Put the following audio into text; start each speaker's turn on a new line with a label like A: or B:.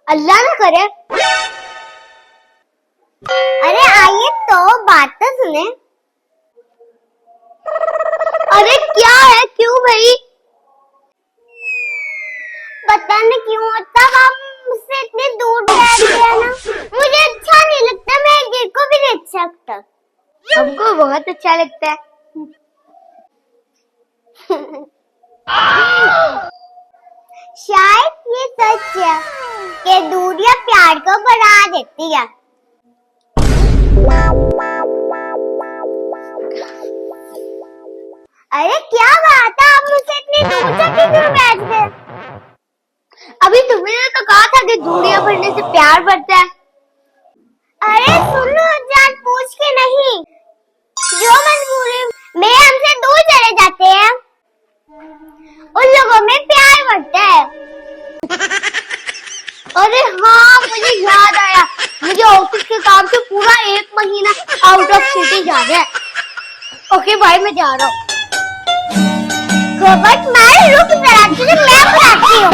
A: अल्लाह ना करे। अरे आइए तो बात तो सुने। अरे क्या है, क्यों भाई? पता नहीं क्यों तब आप मुझसे इतने दूर बैठ गए ना। मुझे अच्छा नहीं लगता, मैं ये को भी नहीं अच्छा लगता। हमको बहुत अच्छा लगता है। शायद ये सच है कि दूरियां प्यार को बढ़ा देती है। अरे क्या बात है, आप मुझसे इतनी दूर से क्यों बैठ गए? अभी तुमने तो कहा था कि दूरियां बढ़ने से प्यार बढ़ता है। अरे सुनो, जान पूछ के नहीं, जो मजबूरी में हमसे दूर चले जाते हैं उन लोगों में प्यार बढ़ता है। अरे हाँ, मुझे याद आया, मुझे ऑफिस के काम से पूरा 1 महीना आउट ऑफ सिटी जाना है। ओके भाई, मैं जा रहा हूँ। बट मैं रुक जरा, तुझे मैं बुलाती हूँ।